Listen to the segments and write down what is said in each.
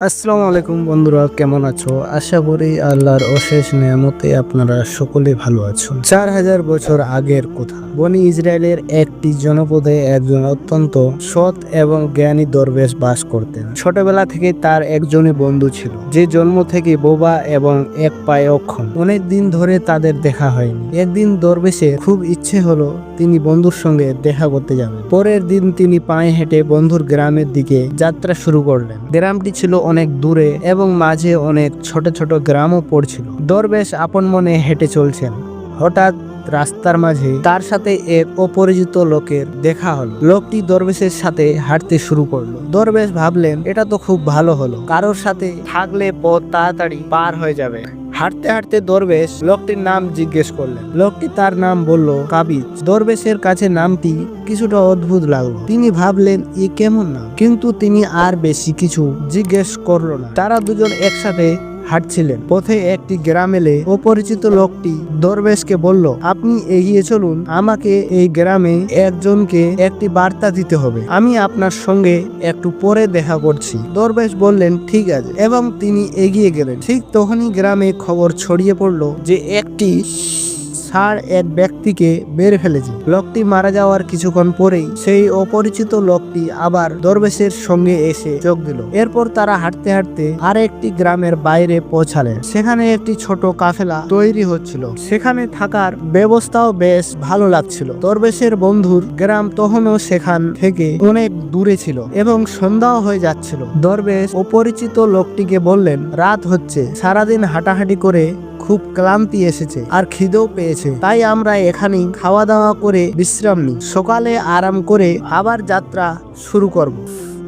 আসসালামু আলাইকুম বন্ধুরা, কেমন আছো? আশা করি আল্লাহর অশেষ নেয়ামতে আপনারা সকলে ভালো আছো। 4000 বছর আগের কথা, বনি ইসরায়েলের একটি জনপদে একজন অত্যন্ত সৎ এবং জ্ঞানী দরবেশ বাস করতেন। ছোটবেলা থেকে তার একজনই বন্ধু ছিল, যে জন্ম থেকে বোবা এবং এক পায়ে অক্ষম। অনেক দিন ধরে তাদের দেখা হয়নি। একদিন দরবেশের খুব ইচ্ছে হলো তিনি বন্ধুর সঙ্গে দেখা করতে যাবেন। পরের দিন তিনি পায়ে হেঁটে বন্ধুর গ্রামের দিকে যাত্রা শুরু করলেন। গ্রামটি ছিল অনেক দূরে এবং মাঝে অনেক ছোট ছোট গ্রামও পড়ছিল। দরবেশ আপন মনে হেঁটে চলছেন। হঠাৎ রাস্তার মাঝে তার সাথে এক অপরিচিত লোকের দেখা হলো। লোকটি দরবেশের সাথে হাঁটতে শুরু করলো। দরবেশ ভাবলেন, এটা তো খুব ভালো হলো, কারোর সাথে থাকলে পথ তাড়াতাড়ি পার হয়ে যাবে। হাঁটতে হাঁটতে দরবেশ লোকটির নাম জিজ্ঞেস করলেন। লোকটি তার নাম বলল কাবিজ। দরবেশের কাছে নামটি কিছুটা অদ্ভুত লাগলো। তিনি ভাবলেন, এ কেমন নাম, কিন্তু তিনি আর বেশি কিছু জিজ্ঞেস করলো না। তারা দুজন একসাথে হাঁটছিলেন। পথে একটি গ্রাম এলে অপরিচিত লোকটি দরবেশকে বলল, আপনি এগিয়ে চলুন, আমাকে এই গ্রামে একজনকে একটি বার্তা দিতে হবে। আমি আপনার সঙ্গে একটু পরে দেখা করছি। দরবেশ বললেন, ঠিক আছে, এবং তিনি এগিয়ে গেলেন। ঠিক তখনই গ্রামে খবর ছড়িয়ে পড়ল যে একটি ষাঁড় এক ব্যক্তিকে মেরে ফেলেছে। লোকটি মারা যাওয়ার কিছুক্ষণ পরেই সেই অপরিচিত লোকটি আবার দরবেশের সঙ্গে এসে যোগ দিল। এরপর তারা হাঁটতে হাঁটতে আরেকটি গ্রামের বাইরে পৌঁছালেন। সেখানে একটি ছোট কাফেলা তৈরি হচ্ছিল। সেখানে থাকার ব্যবস্থাও বেশ ভালো লাগছিল। দরবেশের বন্ধুর গ্রাম তখনও সেখান থেকে অনেক দূরে ছিল এবং সন্ধ্যাও হয়ে যাচ্ছিল। দরবেশ অপরিচিত লোকটিকে বললেন, রাত হচ্ছে, সারাদিন হাঁটাহাঁটি করে খুব ক্লান্তি এসেছে আর খিদেও পেয়েছে, তাই আমরা এখানেই খাওয়া দাওয়া করে বিশ্রাম নিই। সকালে আরাম করে আবার যাত্রা শুরু করব।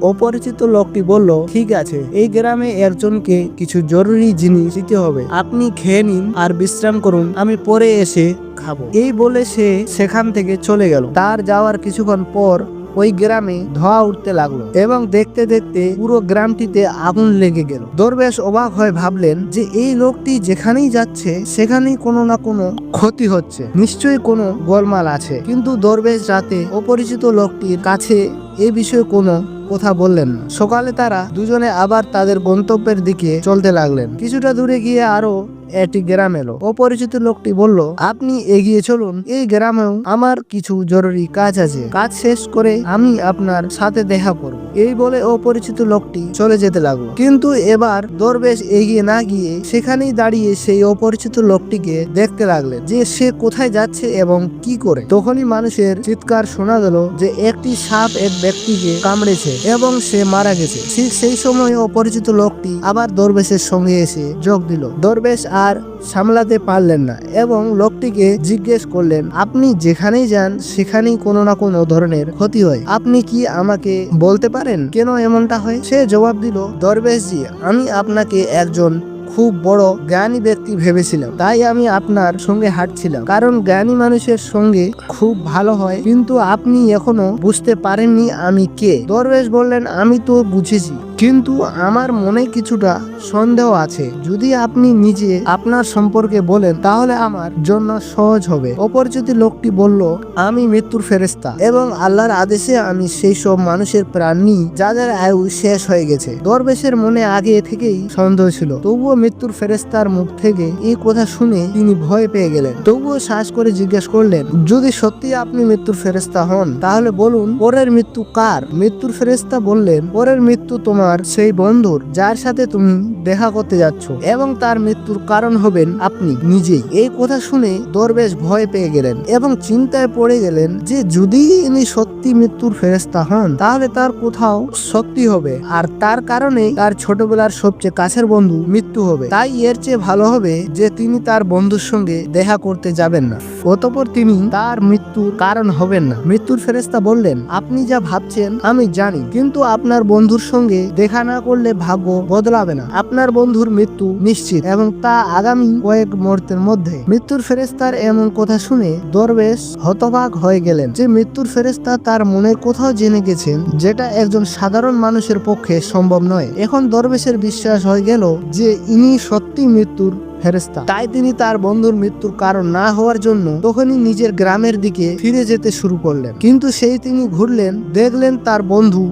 অপরিচিত লোকটি বলল, ঠিক আছে, এই গ্রামে একজনকে কিছু জরুরি জিনিস দিতে হবে, আপনি খেয়ে নিন আর বিশ্রাম করুন, আমি পরে এসে খাবো। এই বলে সে সেখান থেকে চলে গেল। তার যাওয়ার কিছুক্ষণ পর ওই গ্রামে ধোঁয়া উঠতে লাগলো এবং দেখতে দেখতে পুরো গ্রামটিতে আগুন লেগে গেল। দরবেশ অবাক হয়ে ভাবলেন যে এই লোকটি যেখানেই যাচ্ছে সেখানেই কোনো না কোনো ক্ষতি হচ্ছে, নিশ্চয়ই কোনো গোলমাল আছে। কিন্তু দরবেশ রাতে অপরিচিত লোকটির কাছে এ বিষয়ে কোনো কথা বললেন না। সকালে তারা দুজনে আবার তাদের গন্তব্যের দিকে চলতে লাগলেন। কিছুটা দূরে গিয়ে আরো একটি গ্রাম এলো। অপরিচিত লোকটি বলল, আপনি এগিয়ে চলুন, এই গ্রামেও আমার কিছু জরুরি কাজ আছে, কাজ শেষ করে আমি আপনার সাথে দেখা করব। এই বলে অপরিচিত লোকটি চলে যেতে লাগলো। কিন্তু এবার দরবেশ এগিয়ে না গিয়ে সেখানেই দাঁড়িয়ে সেই অপরিচিত লোকটিকে দেখতে লাগলেন যে সে কোথায় যাচ্ছে এবং কি করে। তখনই মানুষের চিৎকার শোনা গেল যে একটি সাপ এক ব্যক্তিকে কামড়েছে এবং সে মারা গেছে। ঠিক সেই সময় অপরিচিত লোকটি আবার দরবেশের সঙ্গে এসে যোগ দিল। দরবেশ আর সামলাতে পারলেন না এবং লোকটিকে জিজ্ঞেস করলেন, আপনি যেখানেই যান সেখানেই কোনো না কোনো ধরনের ক্ষতি হয়, আপনি কি আমাকে বলতে পারেন কেন এমনটা হয়? সে জবাব দিল, দরবেশজি, আমি আপনাকে একজন খুব বড় জ্ঞানী ব্যক্তি ভেবেছিলাম, তাই আমি আপনার সঙ্গে হাঁটছিলাম, কারণ জ্ঞানী মানুষের সঙ্গে খুব ভালো হয়, কিন্তু আপনি এখনো বুঝতে পারেননি আমি কে। দরবেশ বললেন, আমি তো বুঝেছি, কিন্তু আমার মনে কিছুটা সন্দেহ আছে, যদি আপনি নিজে আপনার সম্পর্কে বলেন তাহলে আমার জন্য সহজ হবে। অপরিচিত লোকটি বলল, আমি মৃত্যুর ফেরেশতা এবং আল্লাহর আদেশে আমি সেই সব মানুষের প্রাণ নিই যাদের আয়ু শেষ হয়ে গেছে। দরবেশের মনে আগে থেকেই সন্দেহ ছিল, তবুও মৃত্যুর ফেরেশতার মুখ থেকে এই কথা শুনে তিনি ভয় পেয়ে গেলেন। তবুও সাহস করে জিজ্ঞেস করলেন, যদি সত্যি আপনি মৃত্যুর ফেরেশতা হন তাহলে বলুন, পরের মৃত্যু কার? মৃত্যুর ফেরেশতা বললেন, পরের মৃত্যু তোমার সেই বন্ধুর যার সাথে তুমি দেখা করতে যাচ্ছ, এবং তার মৃত্যুর কারণ হবেন আপনি নিজেই। এই কথা শুনে দরবেশ ভয় পেয়ে গেলেন এবং চিন্তায় পড়ে গেলেন যে যদি ইনি সত্যি মৃত্যুর ফেরেশতা হন তাহলে তার কোথাও শক্তি হবে, আর তার কারণে তার ছোটবেলার সবচেয়ে কাছের বন্ধু মৃত্যু হবে। তাই এর চেয়ে ভালো হবে যে তিনি তার বন্ধুর সঙ্গে দেখা করতে যাবেন না, অতঃপর তিনি তার মৃত্যুর কারণ হবেন না। মৃত্যুর ফেরেশতা বললেন, আপনি যা ভাবছেন আমি জানি, কিন্তু আপনার বন্ধুর সঙ্গে দেখা না করলে ভাগ্য বদলাবে না। আপনার বন্ধুর মৃত্যু নিশ্চিত এবং তা আগামী কয়েক মুহূর্তের মধ্যে। মৃত্যুর ফেরেশতার এমন কথা শুনে দরবেশ হতবাক হয়ে গেলেন যে মৃত্যুর ফেরেশতা তার মনের কোথাও জেনে গেছেন, যেটা একজন সাধারণ মানুষের পক্ষে সম্ভব নয়। এখন দরবেশের বিশ্বাস হয়ে গেল যে ইনি সত্যি মৃত্যুর ফেরেশতা। তাই তিনি তার বন্ধুর মৃত্যুর কারণ না হওয়ার জন্য তখনই নিজের গ্রামের দিকে ফিরে যেতে শুরু করলেন। কিন্তু সেই তিনি ঘুরলেন, দেখলেন তার বন্ধু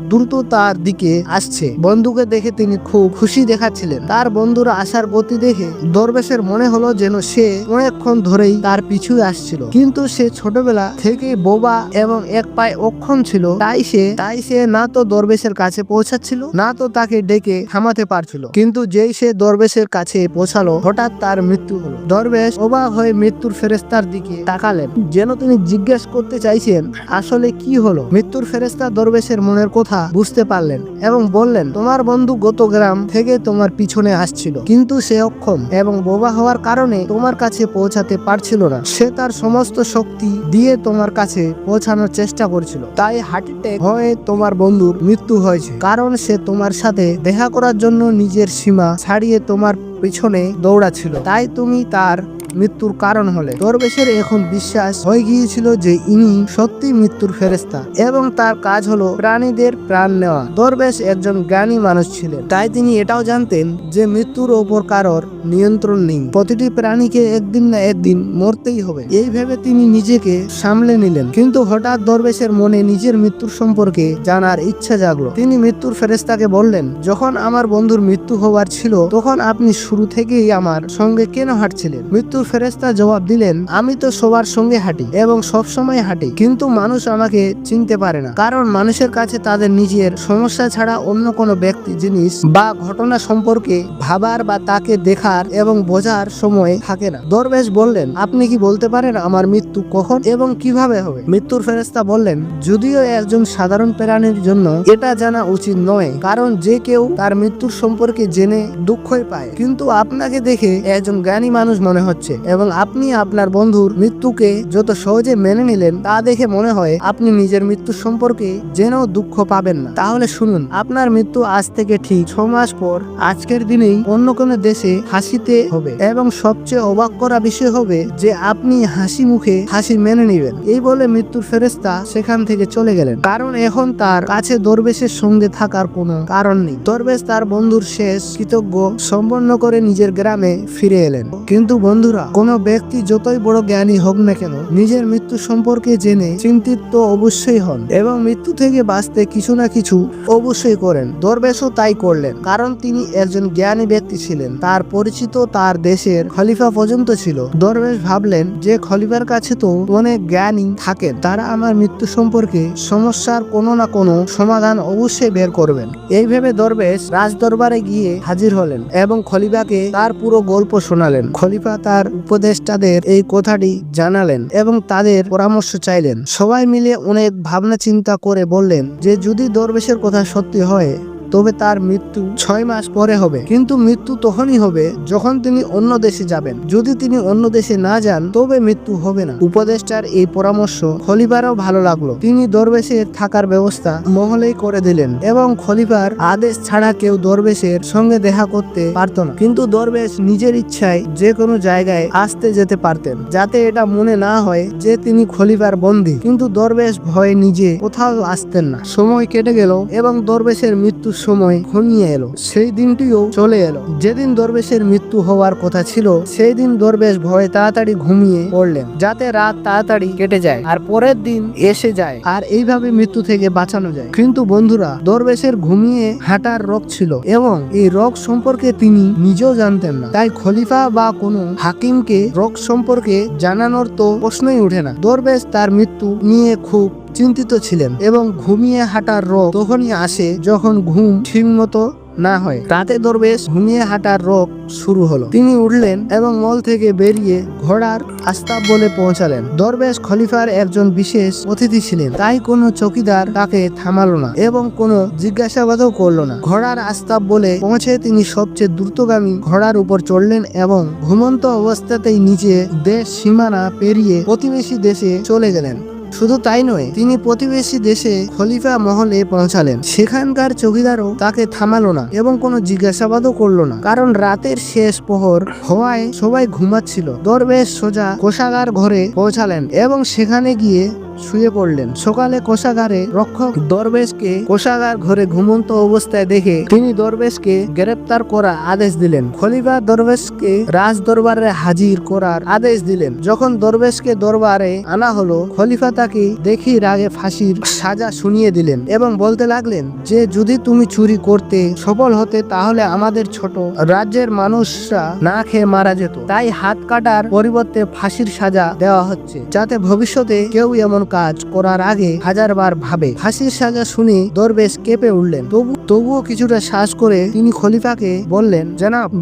দ্রুত তার দিকে আসছে। বন্ধুকে দেখে তিনি খুব খুশি দেখাচ্ছিলেন। তার বন্ধুরা আসার গতি দেখে দরবেশের মনে হলো যেন সে অনেকক্ষণ ধরেই তার পিছু আসছিল, কিন্তু সে ছোটবেলা থেকে বোবা এবং এক পায়ে অক্ষম ছিল। তাই সে না তো দরবেশের কাছে পৌঁছাচ্ছিল, না তো তাকে ডেকে থামাতে পারছিল। কিন্তু যেই সে দরবেশের কাছে পৌঁছালো, হঠাৎ তার মৃত্যু হলো। দরবেশ অবাক হয়ে মৃত্যুর ফেরেশতার দিকে তাকালেন, যেন তিনি জিজ্ঞেস করতে চাইছেন আসলে কি হলো। মৃত্যুর ফেরেশতা দরবেশের মনের কথা বুঝতে পারলেন এবং বললেন, তোমার বন্ধু গত গ্রাম থেকে তোমার পিছনে আসছিল, কিন্তু সে অক্ষম এবং বোবা হওয়ার কারণে তোমার কাছে পৌঁছাতে পারছিল না। সে তার সমস্ত শক্তি দিয়ে তোমার কাছে পৌঁছানোর চেষ্টা করছিল, তাই হার্ট অ্যাটাক হয়ে তোমার বন্ধুর মৃত্যু হয়েছে। কারণ সে তোমার সাথে দেখা করার জন্য নিজের সীমা ছাড়িয়ে তোমার পিছনে দৌড়াচ্ছিল, তাই তুমি তার মৃত্যুর কারণ হলে। দরবেশের এখন বিশ্বাস হয়ে গিয়েছিল যে ইনি সত্যি মৃত্যুর ফেরেশতা এবং তার কাজ হলো প্রাণীদের প্রাণ নেওয়া। দরবেশ একজন জ্ঞানী মানুষ ছিলেন, তাই তিনি এটাও জানতেন যে মৃত্যুর ওপর কারোর নিয়ন্ত্রণ নেই। প্রতিটি প্রাণীকে একদিন না একদিন মরতেই হবে, এই ভেবে তিনি নিজেকে সামলে নিলেন। কিন্তু হঠাৎ দরবেশের মনে নিজের মৃত্যুর সম্পর্কে জানার ইচ্ছা জাগলো। তিনি মৃত্যুর ফেরেশতাকে বললেন, যখন আমার বন্ধুর মৃত্যু হওয়ার ছিল তখন আপনি শুরু থেকেই আমার সঙ্গে কেন হাঁটছিলেন? মৃত্যুর ফেরেশতা জবাব দিলেন, আমি তো সবার সঙ্গে হাঁটি এবং সব সময় হাঁটি, কিন্তু মানুষ আমাকে চিনতে পারে না, কারণ মানুষের কাছে তাদের নিজের সমস্যা ছাড়া অন্য কোনো ব্যক্তি, জিনিস বা ঘটনা সম্পর্কে ভাবার বা তাকে দেখার এবং বোঝার সময় থাকে না। দরবেশ বললেন, আপনি কি বলতে পারেন আমার মৃত্যু কখন এবং কিভাবে হবে? মৃত্যুর ফেরেশতা বললেন, যদিও একজন সাধারণ প্রাণীর জন্য এটা জানা উচিত নয়, কারণ যে কেউ তার মৃত্যুর সম্পর্কে জেনে দুঃখই পায়, কিন্তু আপনাকে দেখে একজন জ্ঞানী মানুষ মনে হচ্ছে এবং আপনি আপনার বন্ধুর মৃত্যুকে যত সহজে মেনে নিলেন তা দেখে মনে হয় আপনি নিজের মৃত্যু সম্পর্কে জেনেও দুঃখ পাবেন না। তাহলে শুনুন, আপনার মৃত্যু আজ থেকে ঠিক 6 মাস পর আজকের দিনেই অন্য কোনো দেশে হাসিতে হবে এবং সবচেয়ে অবাক করা বিষয় হবে যে আপনি হাসি মুখে হাসি মেনে নেবেন। এই বলে মৃত্যুর ফেরেশতা সেখান থেকে চলে গেলেন, কারণ এখন তার কাছে দরবেশের সঙ্গে থাকার কোনো কারণ নেই। দরবেশ তার বন্ধুর শেষ কৃতজ্ঞ সম্পন্ন করে নিজের গ্রামে ফিরে এলেন। কিন্তু বন্ধুরা, কোনো ব্যক্তি যতই বড় জ্ঞানী হোক না কেন, নিজের মৃত্যু সম্পর্কে জেনে চিন্তিত তো অবশ্যই হন এবং মৃত্যু থেকে বাঁচতে কিছু না কিছু অবশ্যই করেন। দরবেশও তাই করলেন, কারণ তিনি একজন জ্ঞানী ব্যক্তি ছিলেন। তার পরিচিত তার দেশের খলিফা পর্যন্ত ছিল। দরবেশ ভাবলেন যে খলিফার কাছে তো অনেক জ্ঞানী থাকেন, তারা আমার মৃত্যু সম্পর্কে সমস্যার কোনো না কোনো সমাধান অবশ্যই বের করবেন। এই ভেবে দরবেশ রাজদরবারে গিয়ে হাজির হলেন এবং খলিফাকে তার পুরো গল্প শোনালেন। খলিফা তার উপদেষ্টাদের এই কথাটি জানালেন এবং তাদের পরামর্শ চাইলেন। সবাই মিলে অনেক ভাবনা চিন্তা করে বললেন যে যদি দরবেশের কথা সত্যি হয় তবে তার মৃত্যু 6 মাস পরে হবে, কিন্তু মৃত্যু তখনই হবে যখন তিনি অন্য দেশে যাবেন। যদি তিনি অন্য দেশে না যান তবে মৃত্যু হবে না। উপদেষ্টার এই পরামর্শ খলিফারও ভালো লাগলো। তিনি দরবেশের থাকার ব্যবস্থা মহলেই করে দিলেন এবং খলিফার আদেশ ছাড়া কেউ দরবেশের সঙ্গে দেখা করতে পারত না। কিন্তু দরবেশ নিজের ইচ্ছায় যে কোনো জায়গায় আসতে যেতে পারতেন, যাতে এটা মনে না হয় যে তিনি খলিফার বন্দী। কিন্তু দরবেশ ভয়ে নিজে কোথাও আসতেন না। সময় কেটে গেল এবং দরবেশের মৃত্যু সময় ঘনিয়ে এলো। সেই দিনটিও চলে এলো যেদিন দরবেশের মৃত্যু হওয়ার কথা ছিল। সেই দিন দরবেশ ভয়ে তাড়াতাড়ি ঘুমিয়ে পড়লেন, যাতে রাত তাড়াতাড়ি কেটে যায় আর পরের দিন এসে যায় আর এইভাবে মৃত্যু থেকে বাঁচানো যায়। কিন্তু বন্ধুরা, দরবেশের ঘুমিয়ে হাঁটার রোগ ছিল এবং এই রোগ সম্পর্কে তিনি নিজেও জানতেন না। তাই খলিফা বা কোনো হাকিমকে রোগ সম্পর্কে জানানোর তো প্রশ্নই উঠে না। দরবেশ তার মৃত্যু নিয়ে খুব চিন্তিত ছিলেন এবং ঘুমিয়ে হাঁটার রোগ তখনই আসে যখন ঘুম ঠিক মতো না হয়। রাতে দরবেশ ঘুমিয়ে হাঁটার রোগ শুরু হলো। তিনি উঠলেন এবং মল থেকে বেরিয়ে ঘোড়ার আস্তাব বলে পৌঁছালেন। দরবেশ খলিফার একজন বিশেষ অতিথি ছিলেন, তাই কোনো চৌকিদার তাকে থামালো না এবং কোনো জিজ্ঞাসাবাদও করলো না। ঘোড়ার আস্তাব বলে পৌঁছে তিনি সবচেয়ে দ্রুতগামী ঘোড়ার উপর চড়লেন এবং ঘুমন্ত অবস্থাতেই নিচে দেশ সীমানা পেরিয়ে প্রতিবেশী দেশে চলে গেলেন। শুধু তাই নয়, তিনি প্রতিবেশী দেশে খলিফা মহলে পৌঁছালেন। সেখানকার চৌকিদারও তাকে থামালো না এবং কোনো জিজ্ঞাসাবাদও করলো না, কারণ রাতের শেষ প্রহর হওয়ায় সবাই ঘুমাচ্ছিল। দরবেশ সোজা কোষাগার ঘরে পৌঁছালেন এবং সেখানে গিয়ে শুয়ে পড়লেন। সকালে কোষাগারে রক্ষক দরবেশকে কোষাগার ঘরে ঘুমন্ত অবস্থায় দেখে তিনি দরবেশকে গ্রেপ্তার করার আদেশ দিলেন। খলিফা দরবেশকে রাজ দরবারে হাজির করার আদেশ দিলেন। যখন দরবেশকে দরবারে আনা হলো, খলিফা তাকে দেখি রাগে ফাঁসির সাজা শুনিয়ে দিলেন এবং বলতে লাগলেন যে যদি তুমি চুরি করতে সফল হতে তাহলে আমাদের ছোট রাজ্যের মানুষরা না খেয়ে মারা যেত। তাই হাত কাটার পরিবর্তে ফাঁসির সাজা দেওয়া হচ্ছে, যাতে ভবিষ্যতে কেউ এমন কাজ করার আগে হাজারবার ভাবে। ফাঁসির সাজা শুনে দরবেশ কেঁপে উঠলেন। তবুও কিছুটা সাহস করে তিনি খলিফাকে বললেন,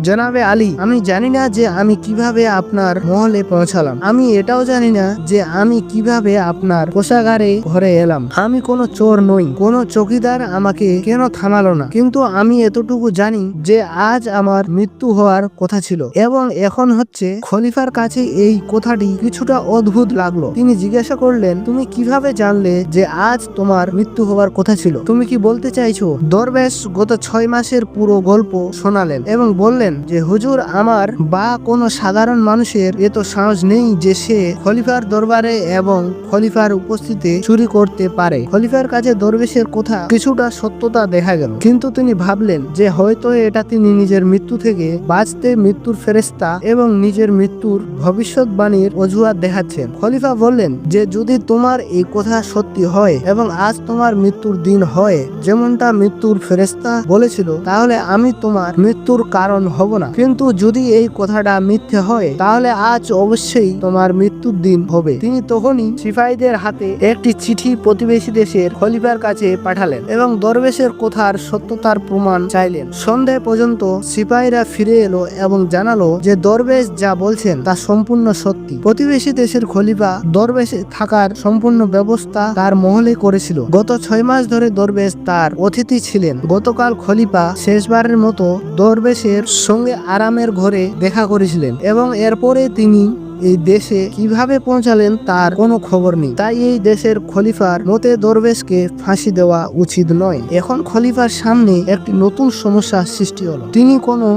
জনাবে আলী, আমি জানি না যে আমি কিভাবে আপনার মহলে পৌঁছালাম। আমি এটাও জানি না যে আমি কিভাবে আপনার কোষাগারে ঘরে এলাম। আমি কোনো চোর নই, কোনো চৌকিদার আমাকে কেন থামালো না। কিন্তু আমি এতটুকু জানি যে আজ আমার মৃত্যু হওয়ার কথা ছিল এবং এখন হচ্ছে। খলিফার কাছে এই কথাটি কিছুটা অদ্ভুত লাগলো। তিনি জিজ্ঞাসা করলেন, তুমি কিভাবে জানলে যে আজ তোমার মৃত্যু হওয়ার কথা ছিল? তুমি কি বলতে চাইছো? দরবেশ গত 6 মাসের পুরো গল্প শোনালেন এবং বললেন যে হুজুর, আমার বা কোনো সাধারণ মানুষের এত সাহস নেই যে সে খলিফার দরবারে এবং খলিফার উপস্থিতিতে চুরি করতে পারে। খলিফার কাছে দরবেশের কথা কিছুটা সত্যতা দেখা গেল, কিন্তু তিনি ভাবলেন যে হয়তো এটা তিনি নিজের মৃত্যু থেকে বাঁচতে মৃত্যুর ফেরেশতা এবং নিজের মৃত্যুর ভবিষ্যৎবাণীর অজুহাত দেখাচ্ছেন। খলিফা বললেন যে যদি তোমার এই কথা সত্যি হয় এবং আজ তোমার মৃত্যুর দিন হয় যেমনটা মৃত্যুর ফেরেশতা বলেছিল, তাহলে আমি তোমার মৃত্যুর কারণ হব না। কিন্তু যদি এই কথাটা মিথ্যে হয় তাহলে আজ অবশ্যই তোমার মৃত্যুর দিন হবে। তিনি তখনই সিপাহীদের হাতে একটি চিঠি প্রতিবেশী দেশের খলিফার কাছে পাঠালেন এবং দরবেশের কথার সত্যতার প্রমাণ চাইলেন। সন্ধ্যা পর্যন্ত সিপাহীরা ফিরে এলো এবং জানালো যে দরবেশ যা বলছেন তা সম্পূর্ণ সত্যি। প্রতিবেশী দেশের খলিফা দরবেশে থাকার সম্পূর্ণ ব্যবস্থা তার মহলে করেছিল। গত 6 মাস ধরে দরবেশ তার অতিথি ছিলেন। গতকাল খলিফা শেষবারের মতো দরবেশের সঙ্গে আরামের ঘরে দেখা করেছিলেন এবং এরপরে তিনি এই দেশে কিভাবে পৌঁছালেন তার কোনো খবর নেই। তাই এই দেশের খলিফার মতে দরবেশকে ফাঁসি দেওয়া উচিত নয়। এখন খলিফার সামনে একটি নতুন সমস্যার সৃষ্টি হলো। তিনি কোনো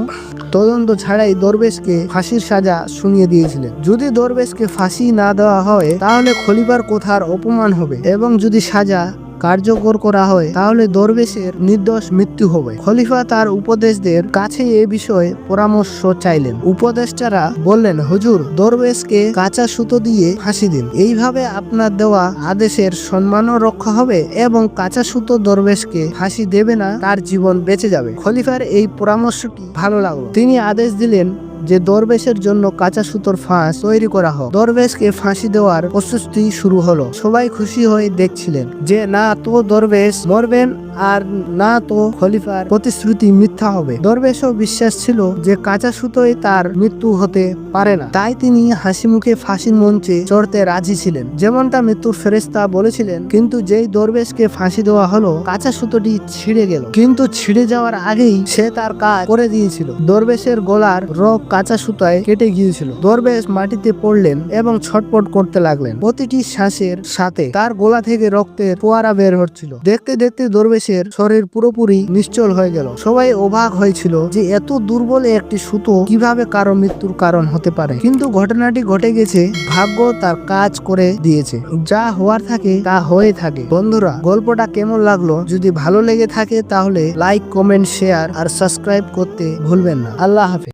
তদন্ত ছাড়াই দরবেশকে ফাঁসির সাজা শুনিয়ে দিয়েছিলেন। যদি দরবেশকে ফাঁসি না দেওয়া হয় তাহলে খলিফার কথার অপমান হবে এবং যদি সাজা কার্যকর করা হয় তাহলে দরবেশের নির্দোষ মৃত্যু হবে। খলিফা তার উপদেশদের কাছে এ বিষয়ে পরামর্শ চাইলেন। উপদেষ্টারা বললেন, হুজুর, দরবেশকে কাঁচা সুতো দিয়ে ফাঁসি দিন। এইভাবে আপনার দেওয়া আদেশের সম্মানও রক্ষা হবে এবং কাঁচা সুতো দরবেশকে ফাঁসি দেবে না, তার জীবন বেঁচে যাবে। খলিফার এই পরামর্শটি ভালো লাগলো। তিনি আদেশ দিলেন যে দরবেশের জন্য কাঁচা সুতোর ফাঁস তৈরি করা হোক। দরবেশকে ফাঁসি দেওয়ার প্রস্তুতি শুরু হলো। সবাই খুশি হয়ে দেখছিলেন যে না তো দরবেশ মরবেন আর না তো খলিফার প্রতিশ্রুতি মিথ্যা হবে। দরবেশও বিশ্বাস ছিল যে কাঁচা সুতোয় তার মৃত্যু হতে পারে না, তাই তিনি হাসি মুখে ফাঁসির মঞ্চে চড়তে রাজি ছিলেন যেমনটা মৃত্যুর ফেরেশতা বলেছিলেন। কিন্তু যেই দরবেশকে ফাঁসি দেওয়া হলো কাঁচা সুতোটি ছিঁড়ে গেল, কিন্তু ছিঁড়ে যাওয়ার আগেই সে তার কাজ করে দিয়েছিল। দরবেশের গলার রগ কাঁচা সুতায় কেটে গিয়েছিল। দরবেশ মাটিতে পড়লেন এবং ছটপট করতে লাগলেন। প্রতিটি শ্বাসের সাথে তার গলা থেকে রক্তের ফোয়ারা বের হচ্ছিল। দেখতে দেখতে দরবেশের শরীর পুরোপুরি নিশ্চল হয়ে গেল। সবাই অবাক হয়েছিল যে এত দুর্বল একটি সুতো কিভাবে কারো মৃত্যুর কারণ হতে পারে। কিন্তু ঘটনাটি ঘটে গেছে, ভাগ্য তার কাজ করে দিয়েছে। যা হওয়ার থাকে তা হয়ে থাকে। বন্ধুরা, গল্পটা কেমন লাগলো? যদি ভালো লেগে থাকে তাহলে লাইক, কমেন্ট, শেয়ার আর সাবস্ক্রাইব করতে ভুলবেন না। আল্লাহ হাফেজ।